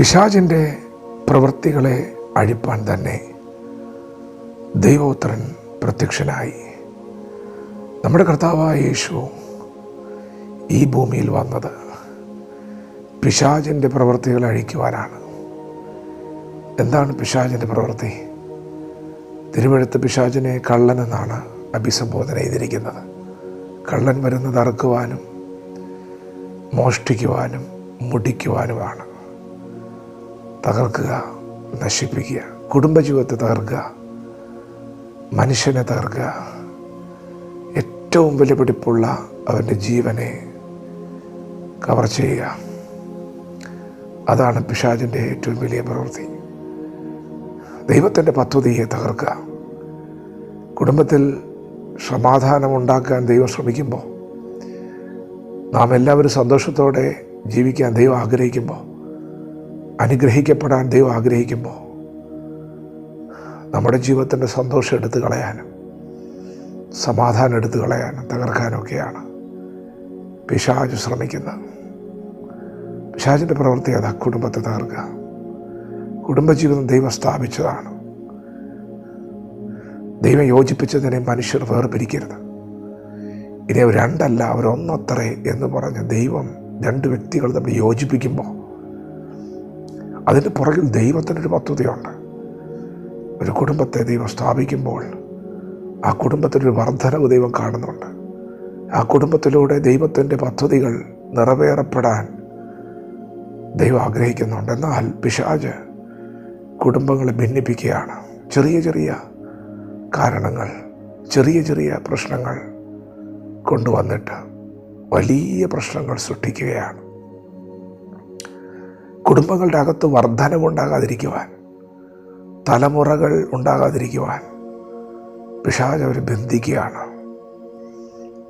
പിശാചിൻ്റെ പ്രവൃത്തികളെ അഴിപ്പാൻ തന്നെ ദൈവപുത്രൻ പ്രത്യക്ഷനായി. നമ്മുടെ കർത്താവായ യേശു ഈ ഭൂമിയിൽ വന്നത് പിശാചിൻ്റെ പ്രവൃത്തികളെ അഴിക്കുവാനാണ്. എന്താണ് പിശാചിൻ്റെ പ്രവൃത്തി? തിരുവെഴുത്ത് പിശാചിനെ കള്ളൻ എന്നാണ് അഭിസംബോധന ചെയ്തിരിക്കുന്നത്. കള്ളൻ വരുന്നത് അറുക്കുവാനും മോഷ്ടിക്കുവാനും മുടിക്കുവാനുമാണ്. തകർക്കുക, നശിപ്പിക്കുക, കുടുംബജീവിതത്തെ തകർക്കുക, മനുഷ്യനെ തകർക്കുക, ഏറ്റവും വിലപിടിപ്പുള്ള അവൻ്റെ ജീവനെ കവർ ചെയ്യുക. അതാണ് പിശാചിൻ്റെ ഏറ്റവും വലിയ പ്രവൃത്തി. ദൈവത്തിൻ്റെ പദ്ധതിയെ തകർക്കുക. കുടുംബത്തിൽ സമാധാനമുണ്ടാക്കാൻ ദൈവം ശ്രമിക്കുമ്പോൾ, നാം എല്ലാവരും സന്തോഷത്തോടെ ജീവിക്കാൻ ദൈവം ആഗ്രഹിക്കുമ്പോൾ, അനുഗ്രഹിക്കപ്പെടാൻ ദൈവം ആഗ്രഹിക്കുമ്പോൾ, നമ്മുടെ ജീവിതത്തിൻ്റെ സന്തോഷം എടുത്തു കളയാനും സമാധാനം എടുത്തു കളയാനും തകർക്കാനൊക്കെയാണ് പിശാച് ശ്രമിക്കുന്നത്. പിശാചിൻ്റെ പ്രവൃത്തി അതാ കുടുംബത്തെ തകർക്കുക. കുടുംബജീവിതം ദൈവം സ്ഥാപിച്ചതാണ്. ദൈവം യോജിപ്പിച്ചതിനെ മനുഷ്യർ വേർപിരിക്കരുത്. ഇനി അവർ രണ്ടല്ല, അവരൊന്നത്രേ എന്ന് പറഞ്ഞ് ദൈവം രണ്ട് വ്യക്തികൾ തമ്മിൽ യോജിപ്പിക്കുമ്പോൾ അതിൻ്റെ പുറകിൽ ദൈവത്തിനൊരു പദ്ധതിയുണ്ട്. ഒരു കുടുംബത്തെ ദൈവം സ്ഥാപിക്കുമ്പോൾ ആ കുടുംബത്തിനൊരു വർധനവ് ദൈവം കാണുന്നുണ്ട്. ആ കുടുംബത്തിലൂടെ ദൈവത്തിൻ്റെ പദ്ധതികൾ നിറവേറപ്പെടാൻ ദൈവം ആഗ്രഹിക്കുന്നുണ്ട്. എന്നാൽ പിശാച് കുടുംബങ്ങളെ ഭിന്നിപ്പിക്കുകയാണ്. ചെറിയ ചെറിയ കാരണങ്ങൾ, ചെറിയ ചെറിയ പ്രശ്നങ്ങൾ കൊണ്ടുവന്നിട്ട് വലിയ പ്രശ്നങ്ങൾ സൃഷ്ടിക്കുകയാണ്. കുടുംബങ്ങളുടെ അകത്ത് വർധനവുണ്ടാകാതിരിക്കുവാൻ, തലമുറകൾ ഉണ്ടാകാതിരിക്കുവാൻ പിശാച് അവരെ ബന്ധിക്കുകയാണ്.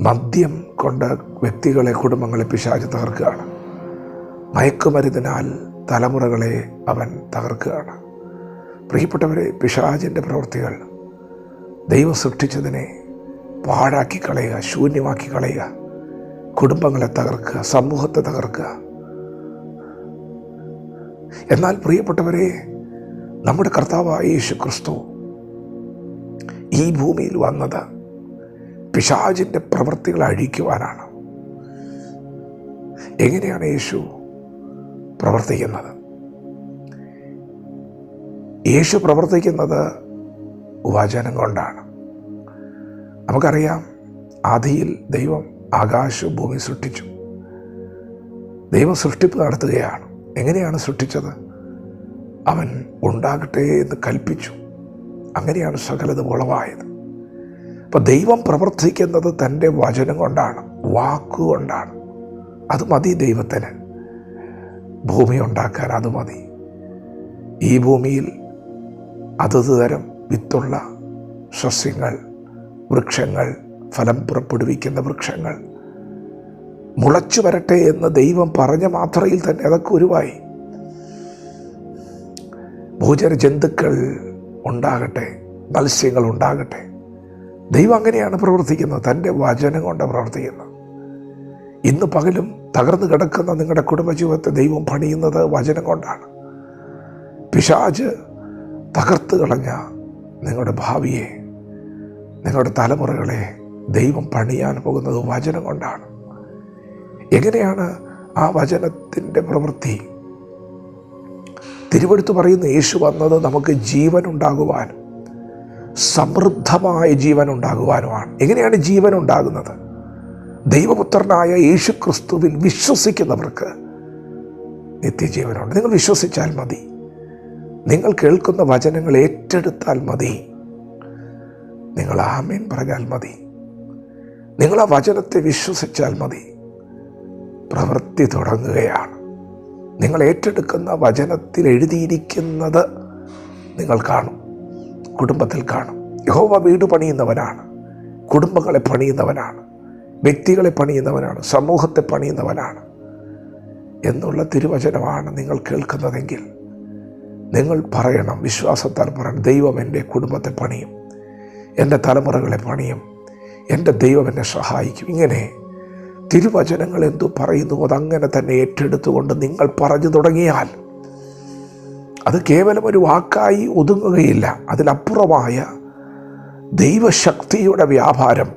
മദ്യം കൊണ്ട് വ്യക്തികളെ, കുടുംബങ്ങളെ പിശാച് തകർക്കുകയാണ്. മയക്കുമരുന്നിനാൽ തലമുറകളെ അവൻ തകർക്കുകയാണ്. പ്രിയപ്പെട്ടവരെ, പിശാചിൻ്റെ പ്രവൃത്തികൾ ദൈവം സൃഷ്ടിച്ചതിനെ പാഴാക്കി കളയുക, ശൂന്യമാക്കി കളയുക, കുടുംബങ്ങളെ തകർക്കുക, സമൂഹത്തെ തകർക്കുക. എന്നാൽ പ്രിയപ്പെട്ടവരെ, നമ്മുടെ കർത്താവായ യേശു ക്രിസ്തു ഈ ഭൂമിയിൽ വന്നത് പിശാചിൻ്റെ പ്രവൃത്തികൾ അഴിക്കുവാനാണ്. എങ്ങനെയാണ് യേശു പ്രവർത്തിക്കുന്നത്? യേശു പ്രവർത്തിക്കുന്നത് വചനം കൊണ്ടാണ്. നമുക്കറിയാം, ആദിയിൽ ദൈവം ആകാശവും ഭൂമി സൃഷ്ടിച്ചു. ദൈവം സൃഷ്ടിപ്പ് നടത്തുകയാണ്. എങ്ങനെയാണ് സൃഷ്ടിച്ചത്? അവൻ ഉണ്ടാകട്ടെ എന്ന് കൽപ്പിച്ചു. അങ്ങനെയാണ് സകലതും ഉളവായത്. അപ്പം ദൈവം പ്രവർത്തിക്കുന്നത് തൻ്റെ വചനം കൊണ്ടാണ്, വാക്കുകൊണ്ടാണ്. അത് മതി ദൈവത്തിന്. ഭൂമി ഉണ്ടാക്കാൻ അത് മതി. ഈ ഭൂമിയിൽ അതത് തരം വിത്തുള്ള സസ്യങ്ങൾ, വൃക്ഷങ്ങൾ, ഫലം പുറപ്പെടുവിക്കുന്ന വൃക്ഷങ്ങൾ മുളച്ചു വരട്ടെ എന്ന് ദൈവം പറഞ്ഞ മാത്രയിൽ തന്നെ അതൊക്കെ ഉരുവായി. ഭൂചര ജന്തുക്കൾ ഉണ്ടാകട്ടെ, മത്സ്യങ്ങൾ ഉണ്ടാകട്ടെ. ദൈവം അങ്ങനെയാണ് പ്രവർത്തിക്കുന്നത്, തൻ്റെ വചനം കൊണ്ട് പ്രവർത്തിക്കുന്നത്. ഇന്ന് പകലും തകർന്നു കിടക്കുന്ന നിങ്ങളുടെ കുടുംബജീവിതത്തെ ദൈവം പണിയുന്നത് വചനം കൊണ്ടാണ്. പിശാച് തകർത്ത് കളഞ്ഞ നിങ്ങളുടെ ഭാവിയെ, നിങ്ങളുടെ തലമുറകളെ ദൈവം പണിയാൻ പോകുന്നത് വചനം കൊണ്ടാണ്. എങ്ങനെയാണ് ആ വചനത്തിൻ്റെ പ്രവൃത്തി? തിരുവെഴുത്ത് പറയുന്ന യേശു വന്നത് നമുക്ക് ജീവൻ ഉണ്ടാകുവാനും സമൃദ്ധമായ ജീവൻ ഉണ്ടാകുവാനുമാണ്. എങ്ങനെയാണ് ജീവൻ ഉണ്ടാകുന്നത്? ദൈവപുത്രനായ യേശു ക്രിസ്തുവിൽ വിശ്വസിക്കുന്നവർക്ക് നിത്യജീവനുണ്ട്. നിങ്ങൾ വിശ്വസിച്ചാൽ മതി. നിങ്ങൾ കേൾക്കുന്ന വചനങ്ങൾ ഏറ്റെടുത്താൽ മതി. നിങ്ങൾ ആമേൻ പറഞ്ഞാൽ മതി. നിങ്ങൾ ആ വചനത്തെ വിശ്വസിച്ചാൽ മതി. പ്രവൃത്തി തുടങ്ങുകയാണ്. നിങ്ങൾ ഏറ്റെടുക്കുന്ന വചനത്തിൽ എഴുതിയിരിക്കുന്നത് നിങ്ങൾ കാണും, കുടുംബത്തിൽ കാണും. യഹോവ വീട് പണിയുന്നവനാണ്, കുടുംബങ്ങളെ പണിയുന്നവനാണ്, വ്യക്തികളെ പണിയുന്നവനാണ്, സമൂഹത്തെ പണിയുന്നവനാണ് എന്നുള്ള തിരുവചനമാണ് നിങ്ങൾ കേൾക്കുന്നതെങ്കിൽ നിങ്ങൾ പറയണം, വിശ്വാസത്താൽ പറയണം, ദൈവം എൻ്റെ കുടുംബത്തെ പണിയും, എൻ്റെ തലമുറകളെ പണിയും, എൻ്റെ ദൈവം എന്നെ സഹായിക്കും. ഇങ്ങനെ തിരുവചനങ്ങൾ എന്തു പറയുന്നു അതങ്ങനെ തന്നെ ഏറ്റെടുത്തുകൊണ്ട് നിങ്ങൾ പറഞ്ഞു തുടങ്ങിയാൽ അത് കേവലം ഒരു വാക്കായി ഒതുങ്ങുകയില്ല. അതിലപ്പുറമായ ദൈവശക്തിയുടെ വ്യാപാരം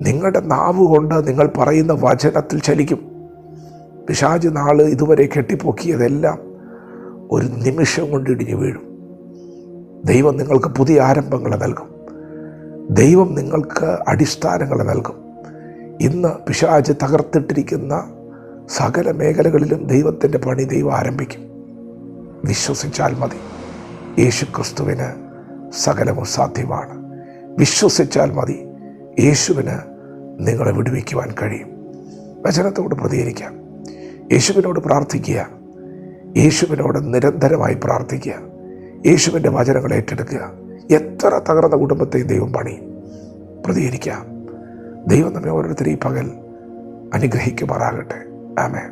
നിങ്ങളുടെ നാവ് കൊണ്ട് നിങ്ങൾ പറയുന്ന വചനത്തിൽ ചലിക്കും. പിശാച് നാൾ ഇതുവരെ കെട്ടിപ്പൊക്കിയതെല്ലാം ഒരു നിമിഷം കൊണ്ട് ഇടിഞ്ഞു വീഴും. ദൈവം നിങ്ങൾക്ക് പുതിയ ആരംഭങ്ങൾ നൽകും. ദൈവം നിങ്ങൾക്ക് അടിസ്ഥാനങ്ങൾ നൽകും. ഇന്ന് പിശാച് തകർത്തിട്ടിരിക്കുന്ന സകല മേഖലകളിലും ദൈവത്തിൻ്റെ പണി ദൈവം ആരംഭിക്കും. വിശ്വസിച്ചാൽ മതി. യേശുക്രിസ്തുവിന് സകലവും സാധ്യമാണ്. വിശ്വസിച്ചാൽ മതി. യേശുവിന് നിങ്ങളെ വിടുവിക്കുവാൻ കഴിയും. വചനത്തോട് പ്രതികരിക്കാം. യേശുവിനോട് പ്രാർത്ഥിക്കുക. യേശുവിനോട് നിരന്തരമായി പ്രാർത്ഥിക്കുക. യേശുവിൻ്റെ വചനങ്ങൾ ഏറ്റെടുക്കുക. എത്ര തകർന്ന കുടുംബത്തെയും ദൈവം പണിയും. പ്രതികരിക്കാം. ദൈവം നമ്മെ ഓരോരുത്തരെയും പകൽ അനുഗ്രഹിക്കുമാറാകട്ടെ. ആമേൻ.